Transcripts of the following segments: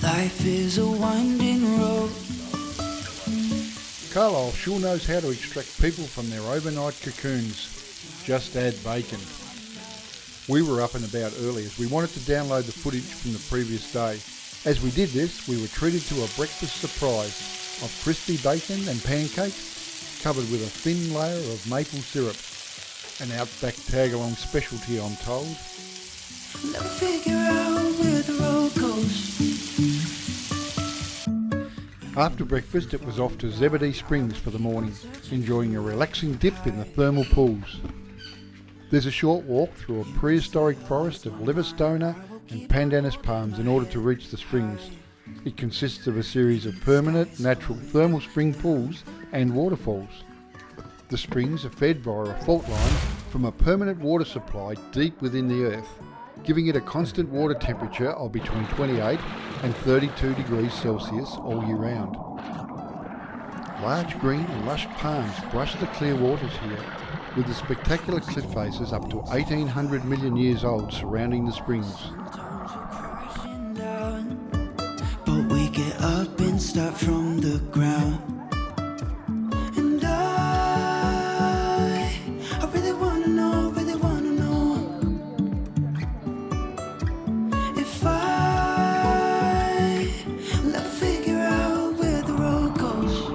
Life is a winding road. Carlisle sure knows how to extract people from their overnight cocoons. Just add bacon. We were up and about early as we wanted to download the footage from the previous day. As we did this, we were treated to a breakfast surprise of crispy bacon and pancakes covered with a thin layer of maple syrup. An Outback tag-along specialty, I'm told. Never figure out where the road goes. After breakfast, it was off to Zebadee Springs for the morning, enjoying a relaxing dip in the thermal pools. There's a short walk through a prehistoric forest of Livistona and pandanus palms in order to reach the springs. It consists of a series of permanent natural thermal spring pools and waterfalls. The springs are fed via a fault line from a permanent water supply deep within the earth, giving it a constant water temperature of between 28 and 32 degrees Celsius all year round. Large green and lush palms brush the clear waters here, with the spectacular cliff faces up to 1800 million years old surrounding the springs. But we get up and start from the ground. And I really wanna know, if I will ever figure out where the road goes.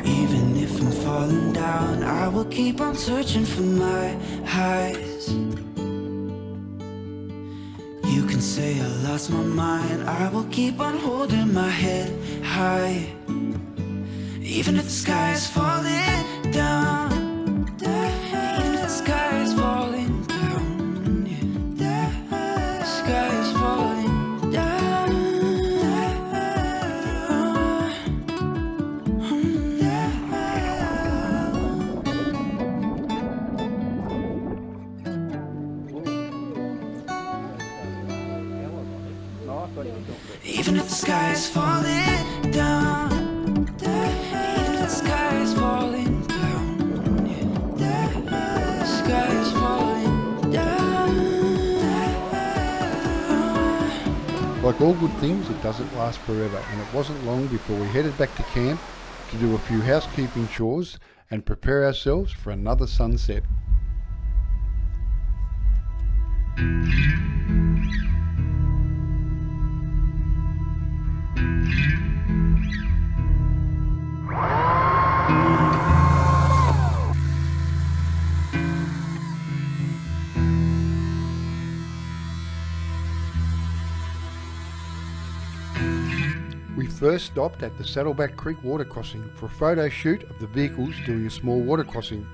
Even if I'm falling down, I will keep on searching for my highs. You can say I lost my mind, I will keep on holding my head high. Even if the sky is falling down, even if the sky is falling down, yeah. The sky is falling down. Even if the sky is falling down, even if the sky is falling down, yeah. The sky is falling down. Like all good things, it doesn't last forever, and it wasn't long before we headed back to camp to do a few housekeeping chores and prepare ourselves for another sunset. We first stopped at the Saddleback Creek water crossing for a photo shoot of the vehicles doing a small water crossing,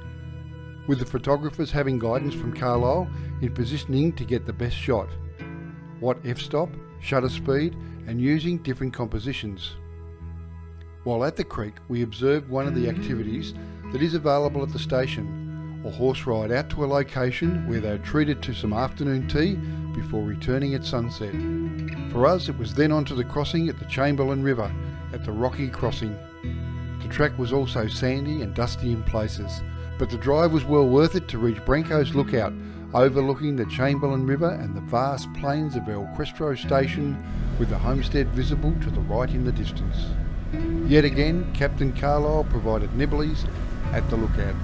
with the photographers having guidance from Carlisle in positioning to get the best shot, what f-stop, shutter speed, and using different compositions. While at the creek, we observed one of the activities that is available at the station, a horse ride out to a location where they are treated to some afternoon tea before returning at sunset. For us, it was then onto the crossing at the Chamberlain River at the Rocky Crossing. The track was also sandy and dusty in places, but the drive was well worth it to reach Branco's lookout, overlooking the Chamberlain River and the vast plains of El Questro station, with the homestead visible to the right in the distance. Yet again, Captain Carlisle provided nibblies at the lookout.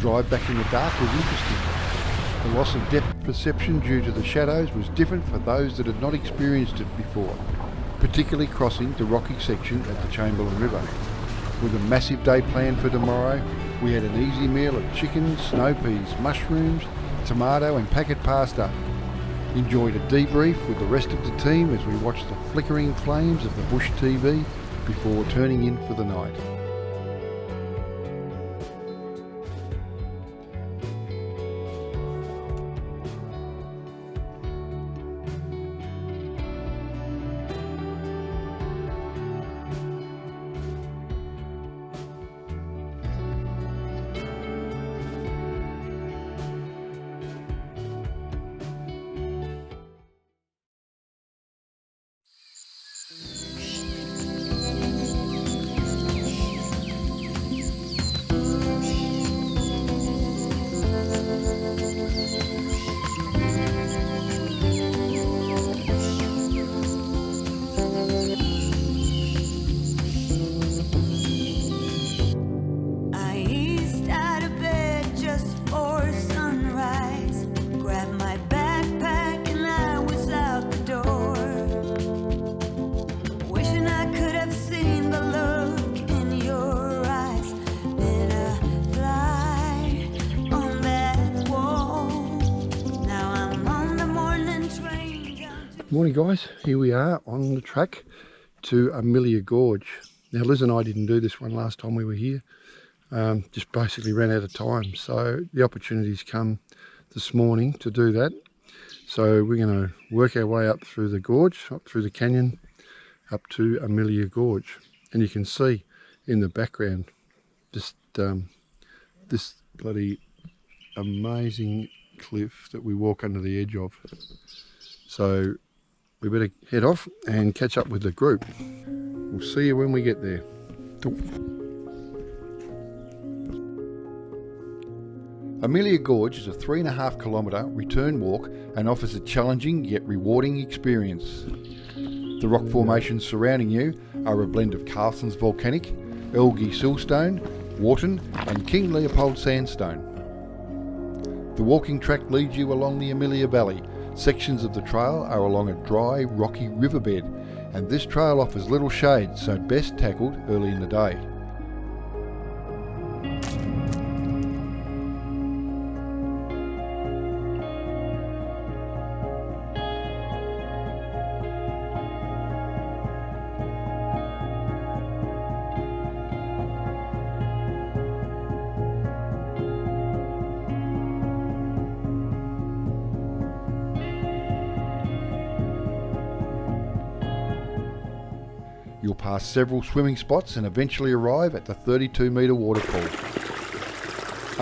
drive back in the dark was interesting. The loss of depth perception due to the shadows was different for those that had not experienced it before, particularly crossing the rocky section at the Chamberlain River. With a massive day planned for tomorrow, we had an easy meal of chicken, snow peas, mushrooms, tomato and packet pasta. Enjoyed a debrief with the rest of the team as we watched the flickering flames of the bush TV before turning in for the night. Morning guys, here we are on the track to Amelia Gorge. Now Liz and I didn't do this one last time we were here, just basically ran out of time, so the opportunity's come this morning to do that. So we're going to work our way up through the gorge, up through the canyon, up to Amelia Gorge, and you can see in the background just this bloody amazing cliff that we walk under the edge of. So we better head off and catch up with the group. We'll see you when we get there. Amelia Gorge is a 3.5 kilometre return walk and offers a challenging yet rewarding experience. The rock formations surrounding you are a blend of Carlson's volcanic, Elgie siltstone, Wharton and King Leopold sandstone. The walking track leads you along the Amelia Valley. Sections of the trail are along a dry, rocky riverbed, and this trail offers little shade, so best tackled early in the day. You'll pass several swimming spots and eventually arrive at the 32-metre waterfall.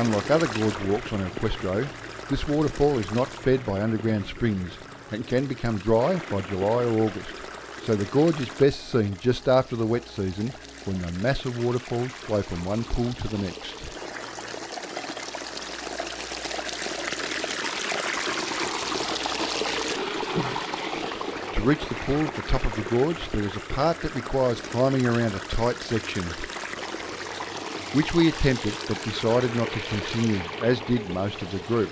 Unlike other gorge walks on our Questro, this waterfall is not fed by underground springs and can become dry by July or August, so the gorge is best seen just after the wet season when the massive waterfalls flow from one pool to the next. To reach the pool at the top of the gorge, there is a part that requires climbing around a tight section, which we attempted but decided not to continue, as did most of the group.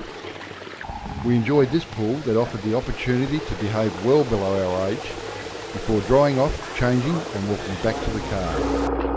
We enjoyed this pool that offered the opportunity to behave well below our age, before drying off, changing and walking back to the car.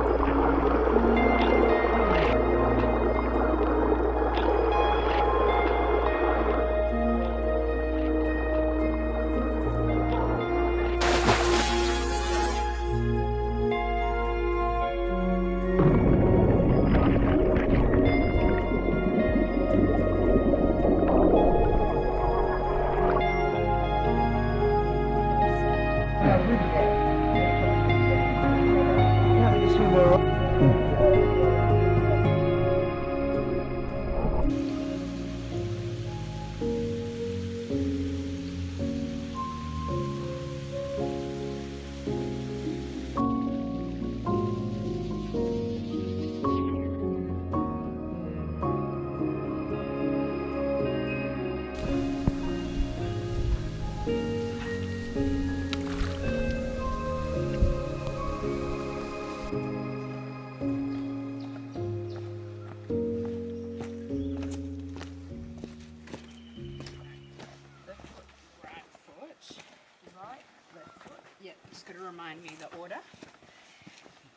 remind me the order,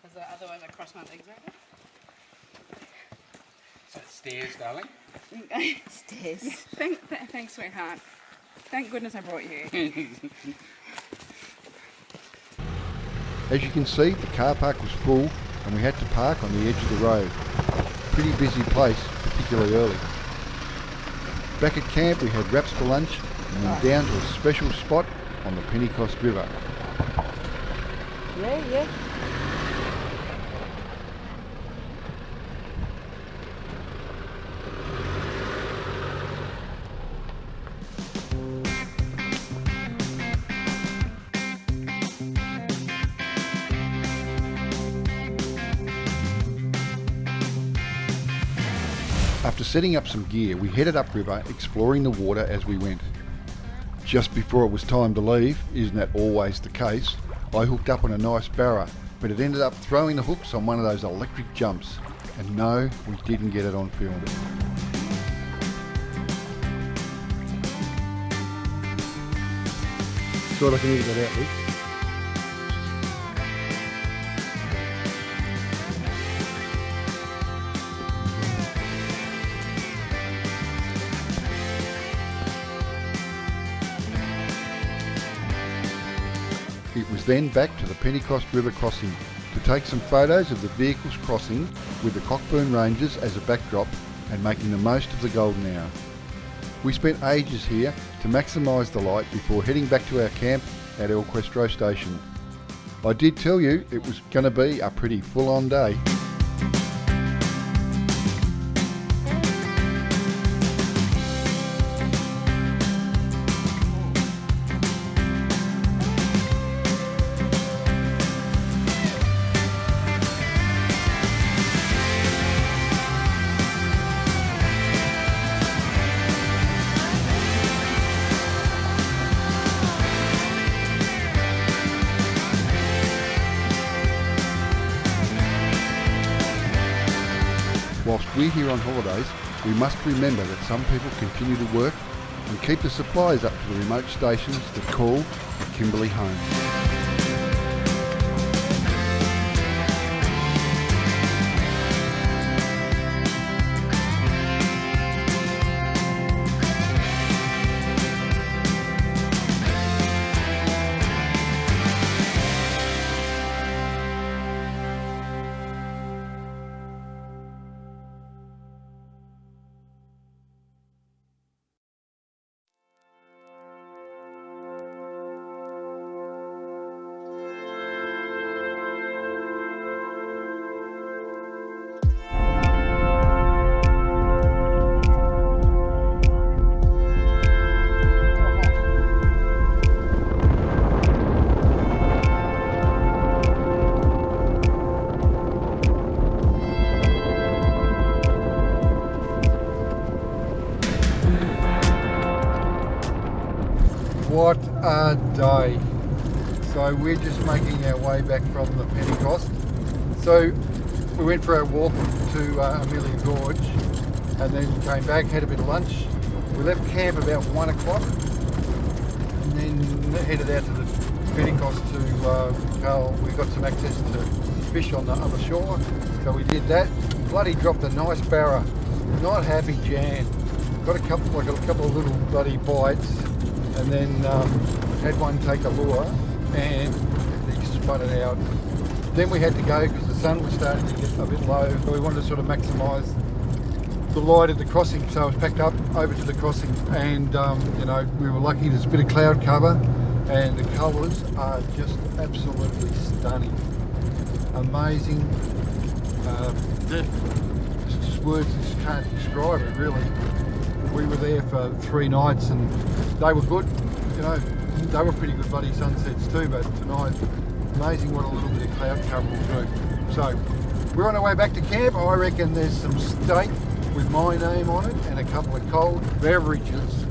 because otherwise I cross my legs over. So stairs, darling. Stairs. Thanks, sweetheart. Thank goodness I brought you. As you can see, the car park was full and we had to park on the edge of the road. Pretty busy place, particularly early. Back at camp we had wraps for lunch and then down to a special spot on the Pentecost River. Yeah. After setting up some gear, we headed upriver, exploring the water as we went. Just before it was time to leave, isn't that always the case, I hooked up on a nice barra, but it ended up throwing the hooks on one of those electric jumps. And no, we didn't get it on film. Thought I could edit that out, Luke. It was then back to the Pentecost River crossing to take some photos of the vehicles crossing with the Cockburn Ranges as a backdrop and making the most of the golden hour. We spent ages here to maximise the light before heading back to our camp at El Questro station. I did tell you it was going to be a pretty full-on day. Whilst we're here on holidays, we must remember that some people continue to work and keep the supplies up to the remote stations that call the Kimberley home. What a day. So we're just making our way back from the Pentecost. So we went for our walk to Amelia Gorge and then came back, had a bit of lunch. We left camp about 1 o'clock and then headed out to the Pentecost to Carl. We got some access to fish on the other shore, so we did that. Bloody dropped a nice barra. Not happy Jan. Got a couple of little bloody bites, and then had one take a lure and he spun it out. Then we had to go because the sun was starting to get a bit low, so we wanted to sort of maximise the light at the crossing, so I was packed up over to the crossing, and you know, we were lucky. There's a bit of cloud cover and the colours are just absolutely stunning. Amazing. Just words just can't describe it really. We were there for 3 nights and they were good, you know, they were pretty good bloody sunsets too, but tonight, amazing what a little bit of cloud cover will do. So, we're on our way back to camp. I reckon there's some steak with my name on it and a couple of cold beverages.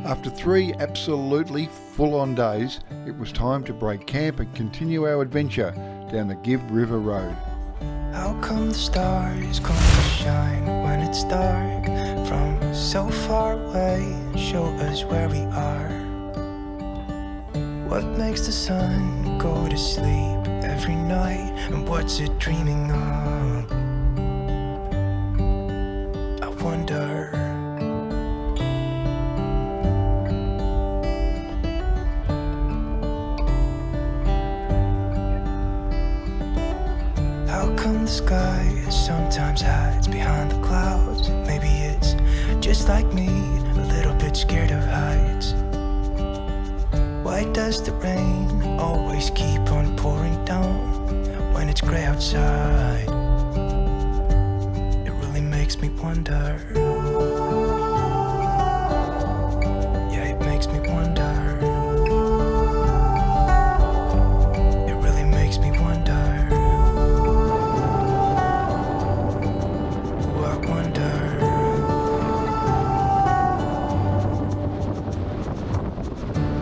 After 3 absolutely full-on days, it was time to break camp and continue our adventure down the Gibb River Road. How come the stars come to shine when it's dark from so far away and show us where we are? What makes the sun go to sleep every night, and what's it dreaming of? I wonder. How come the sky sometimes hides behind the clouds? Maybe it's just like me, a little bit scared of heights. Why does the rain always keep on pouring down when it's grey outside? It really makes me wonder. Yeah, it makes me wonder. It really makes me wonder. Ooh, I wonder.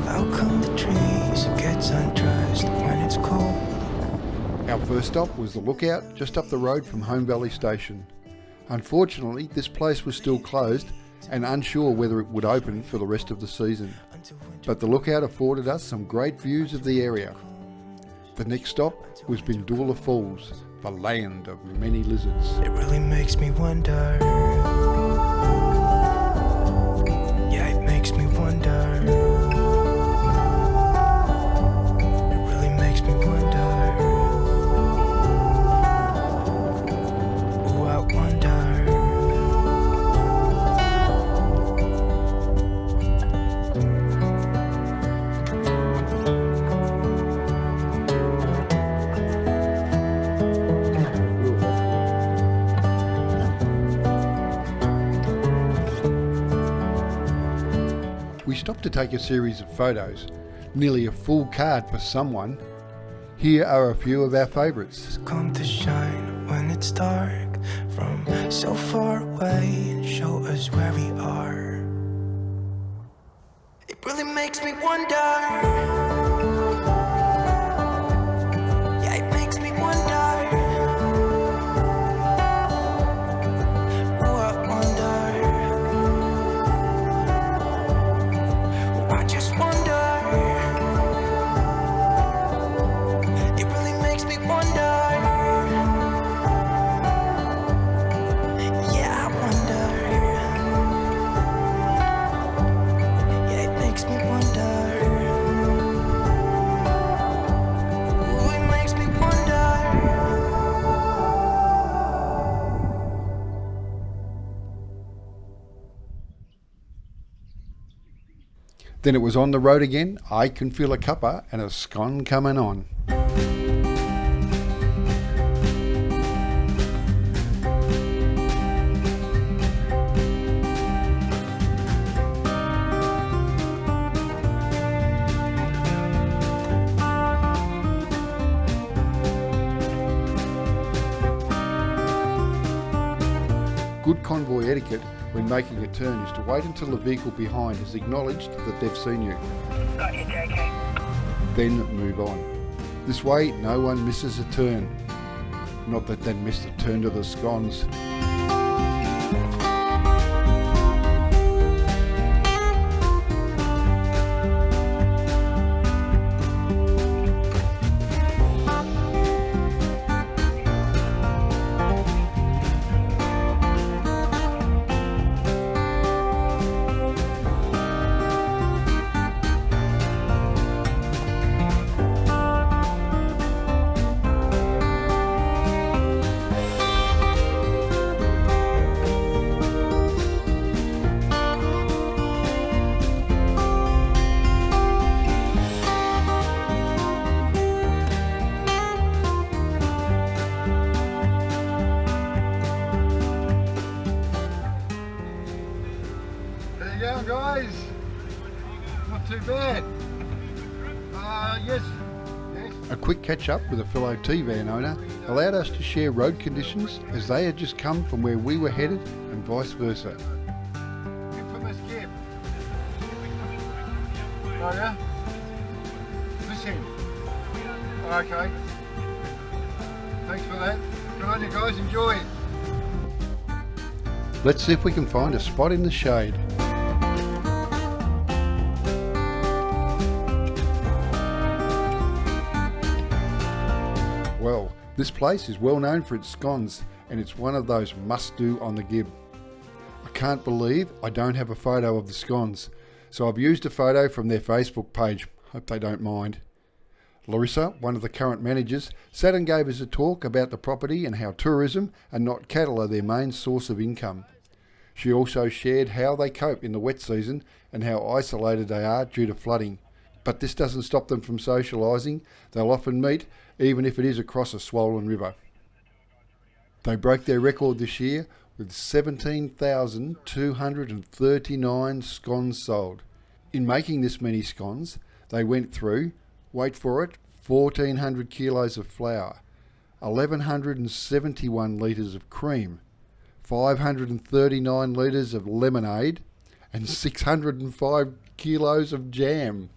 How come the trees gets undressed when it's cold? Our first stop was the lookout just up the road from Home Valley Station. Unfortunately, this place was still closed and unsure whether it would open for the rest of the season. But the lookout afforded us some great views of the area. The next stop was Bindoola Falls, the land of many lizards. It really makes me wonder. Yeah, it makes me wonder. It really makes me wonder. Ooh, I wonder. We stopped to take a series of photos, nearly a full card for someone. Here are a few of our favourites. Come to shine when it's dark from so far away and show us where we are. It really makes me wonder. Yeah, it makes me wonder. Ooh, I wonder. Ooh, I just wonder. It really makes me wonder. Yeah, I wonder. Yeah, it makes me wonder. Ooh, it makes me wonder. Then it was on the road again. I can feel a cuppa and a scone coming on. Good convoy etiquette when making a turn is to wait until the vehicle behind has acknowledged that they've seen you. Got you, JK. Then move on. This way no one misses a turn. Not that they missed a turn to the scones. Guys, not too bad. Yes. A quick catch up with a fellow T-van owner allowed us to share road conditions as they had just come from where we were headed and vice versa. Infamous Gibb. Oh yeah? This end? Okay. Thanks for that. Good on you guys, enjoy it. Let's see if we can find a spot in the shade. Well, this place is well known for its scones, and it's one of those must-do on the Gibb. I can't believe I don't have a photo of the scones, so I've used a photo from their Facebook page. Hope they don't mind. Larissa, one of the current managers, sat and gave us a talk about the property and how tourism and not cattle are their main source of income. She also shared how they cope in the wet season and how isolated they are due to flooding. But this doesn't stop them from socialising. They'll often meet, even if it is across a swollen river. They broke their record this year with 17,239 scones sold. In making this many scones, they went through, wait for it, 1,400 kilos of flour, 1,171 litres of cream, 539 litres of lemonade, and 605 kilos of jam.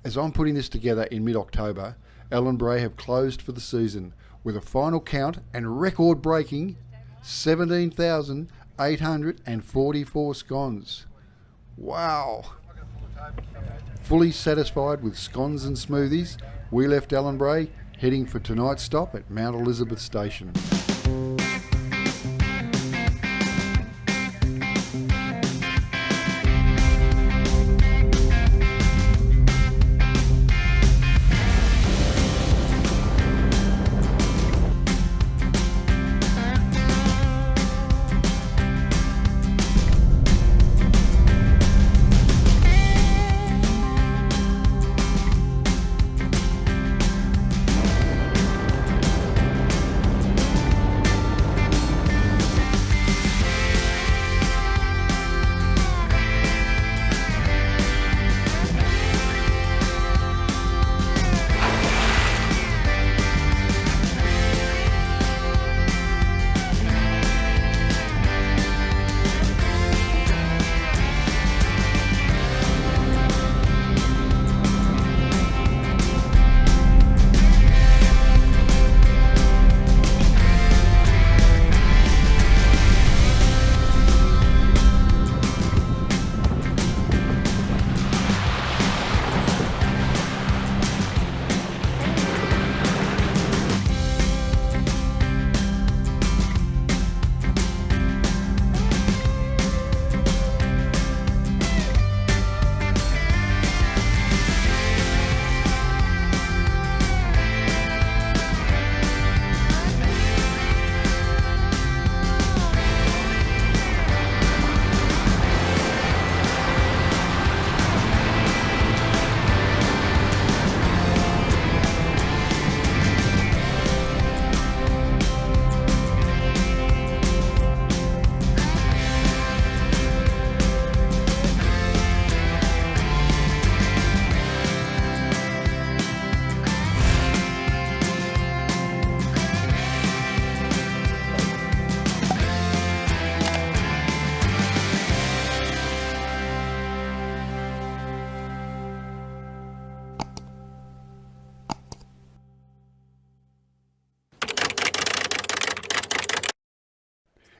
As I'm putting this together in mid-October, Allan Bray have closed for the season with a final count and record-breaking 17,844 scones. Wow! Fully satisfied with scones and smoothies, we left Allan Bray heading for tonight's stop at Mount Elizabeth Station.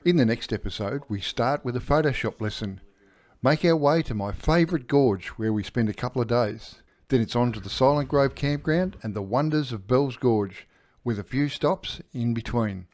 In the next episode, we start with a Photoshop lesson, make our way to my favourite gorge where we spend a couple of days. Then it's on to the Silent Grove campground and the wonders of Bell's Gorge, with a few stops in between.